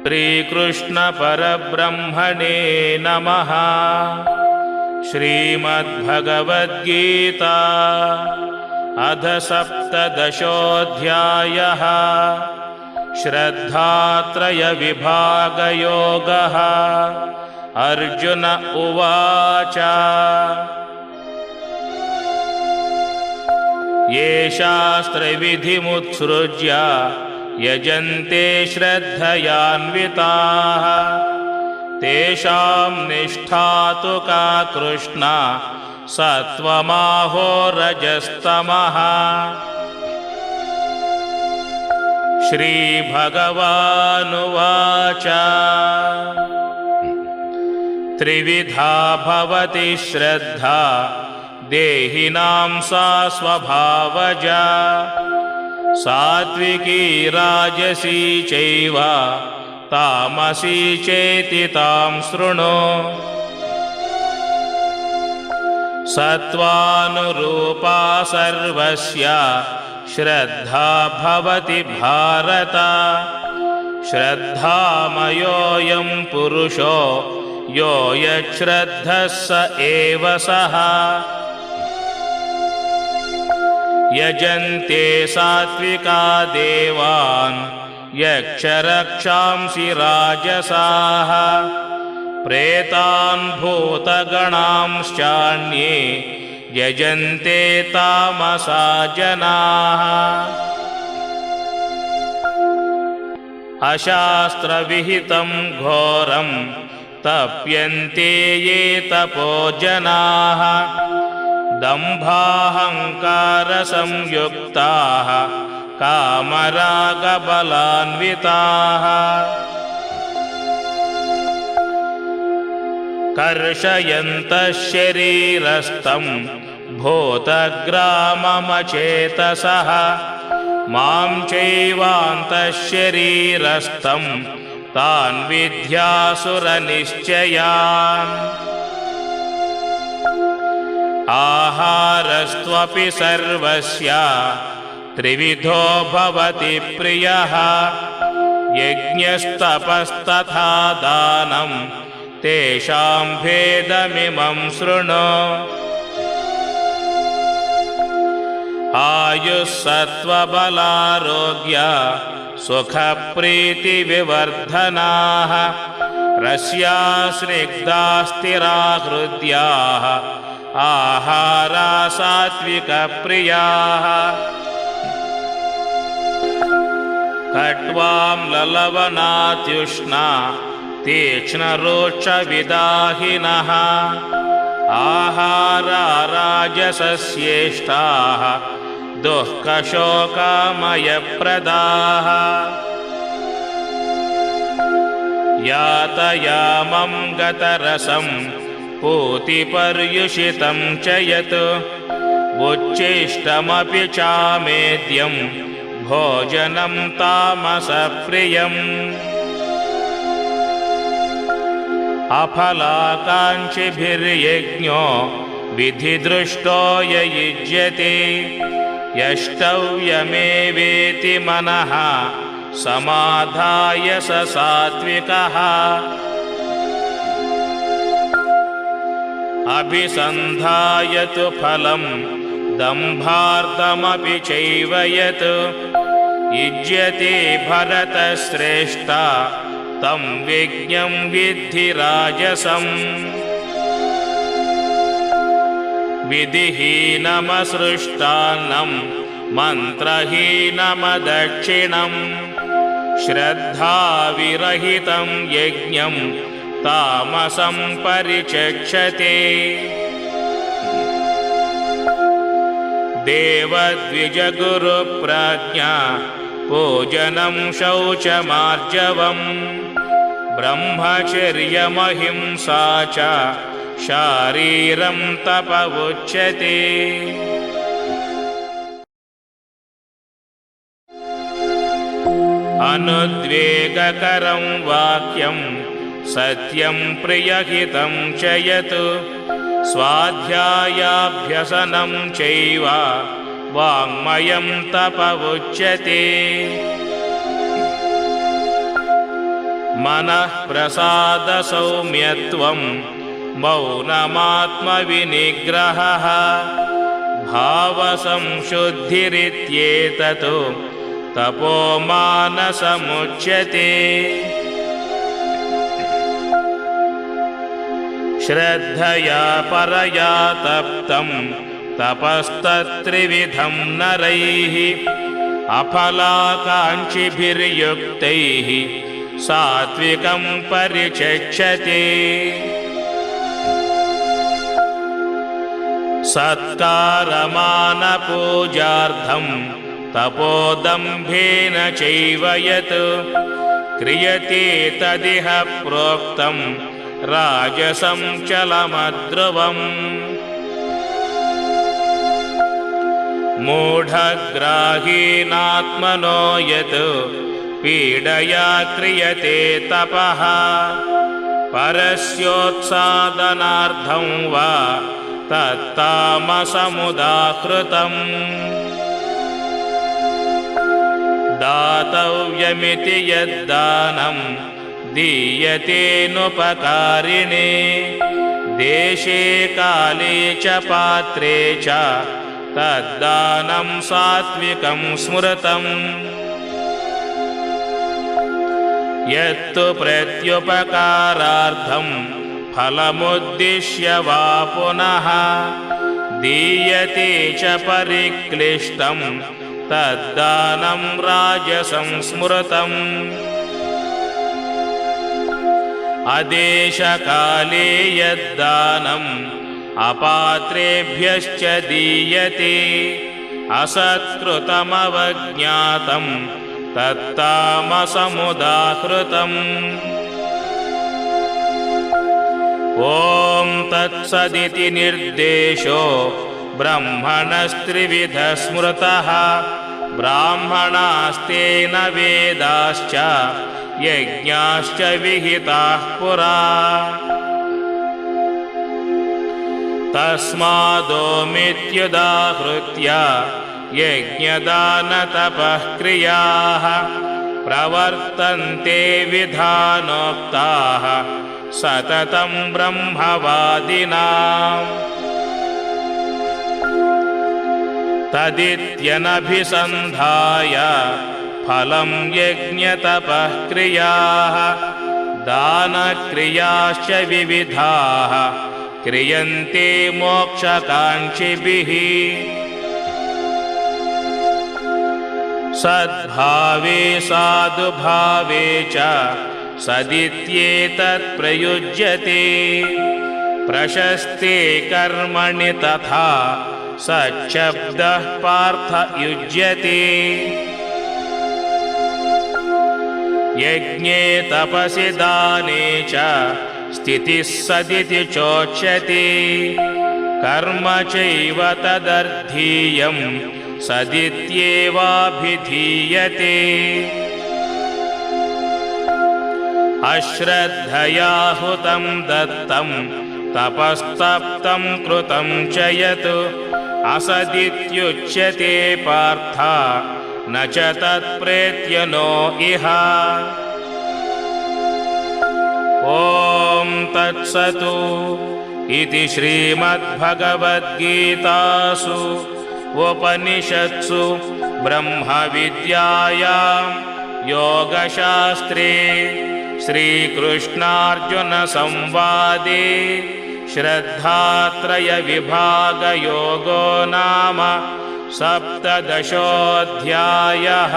श्रीकृष्ण परब्रह्मणे नमः। श्रीमद्भगवद्गीता अध सप्तदशोऽध्यायः। श्रद्धात्रयविभागयोगः। अर्जुन उवाच ये शास्त्रविधिमुत्सृज्य यजन्ते श्रद्धयान्विताः तेषां निष्ठा तु का कृष्णा सत्त्वमाहो रजस्तमः। श्रीभगवानुवाच त्रिविधा भवति श्रद्धा देहिनां सा स्वभावजा सात्विकी राजसी चैव तामसी चेति तां शृणु। सत्त्वानुरूपा सर्वस्य श्रद्धा भवति भारत। श्रद्धामयोऽयं पुरुषो यो यच्छ्रद्धः स एव सः। यजन्ते सात्विका देवान् यक्षरक्षांसि राजसाः प्रेतान् भूतगणांश्चान्ये यजन्ते तामसा जनाः। अशास्त्रविहितं घोरं तप्यन्ते ये तपो जनाः दम्भाहङ्कारसंयुक्ताः कामरागबलान्विताः कर्षयन्तः शरीरस्थं भूतग्राममचेतसः मां चैवान्तः शरीरस्थं तान् विद्यासुरनिश्चयान्। आहारस्त्वपि सर्वस्य त्रिविधो भवति प्रियः यज्ञस्तपस्तथा दानं तेषां भेदमिमं शृणु। आयुस्सत्त्वबलारोग्य सुखप्रीतिविवर्धनाः रस्या स्निग्धा स्थिरा हृद्याः आहारा सात्विकप्रियाः। कट्वां ललवनात्युष्णा तीक्ष्णरोचविदाहिनः आहारा राजसस्येष्टाः दुःखशोकामयप्रदाः। यातयामं गतरसं पूतिपर्युषितं च यत् उच्छिष्टमपि चामेद्यं भोजनं तामसप्रियम्। अफलाकाङ्क्षिभिर्यज्ञो विधिदृष्टो य युज्यते यष्टव्यमेवेति मनः समाधाय स सात्विकः। अभिसन्धाय तु फलं दम्भार्थमपि चैव यत् युज्यते भरतश्रेष्ठ तं यज्ञं विद्धि राजसम्। विधिहीनमसृष्टान्नं मन्त्रहीनमदक्षिणं श्रद्धाविरहितं यज्ञं तामसं परिचक्षते। देवद्विजगुरुप्राज्ञा पूजनं शौचमार्जवम् ब्रह्मचर्यमहिंसा च शारीरं तप उच्यते। अनुद्वेगकरं वाक्यं सत्यं प्रियहितं च यत् स्वाध्यायाभ्यसनं चैव वाङ्मयं तप उच्यते। मनः प्रसादसौम्यत्वं मौनमात्मविनिग्रहः भावसंशुद्धिरित्येतत् तपोमानसमुच्यते श्रद्धया परया तप्तं तपस्तत्त्रिविधं नरैः अफलाकाङ्क्षिभिर्युक्तैः सात्विकं परिचक्षते सत्कारमानपूजार्थं तपोदम्भेन चैव यत् क्रियते तदिह प्रोक्तं राजसं चलमध्रुवम् मूढग्राहीनात्मनो यत् पीडया क्रियते तपः परस्योत्सादनार्थं वा तत्तामसमुदाहृतम् दातव्यमिति यद्दानं दीयतेनुपकारिणे देशे काले च पात्रे च तद्दानं सात्विकं स्मृतम् यत्तु प्रत्युपकारार्थं फलमुद्दिश्य वा पुनः दीयते च परिक्लिष्टं तद्दानं राजसं स्मृतम् अदेशकाले यद्दानम् अपात्रेभ्यश्च दीयते असत्कृतमवज्ञातं तत्तामसमुदाहृतम् ॐ तत्सदिति निर्देशो ब्रह्मणस्त्रिविधः स्मृतः ब्राह्मणास्तेन वेदाश्च यज्ञाश्च विहिताः पुरा तस्मादोमित्युदाहृत्य यज्ञदानतपः क्रियाः प्रवर्तन्ते विधानोक्ताः सततं ब्रह्मवादिनाम् तदित्यनभिसन्धाय फलं यज्ञतपः क्रियाः दानक्रियाश्च विविधाः क्रियन्ते मोक्षकाङ्क्षिभिः सद्भावे साधुभावे च सदित्येतत् प्रयुज्यते प्रशस्ते कर्मणि तथा सच्छब्दः पार्थ युज्यते यज्ञे तपसि दाने च स्थितिः सदिति चोच्यते कर्म चैव तदर्थीयं सदित्येवाभिधीयते अश्रद्धया हुतं दत्तं तपस्तप्तं कृतं च यत् असदित्युच्यते पार्थ न च तत्प्रेत्य नो इह ॐ तत्सतु इति श्रीमद्भगवद्गीतासु उपनिषत्सु ब्रह्मविद्यायां योगशास्त्रे श्रीकृष्णार्जुनसंवादे श्रद्धात्रयविभागयोगो नाम 17 अध्यायः।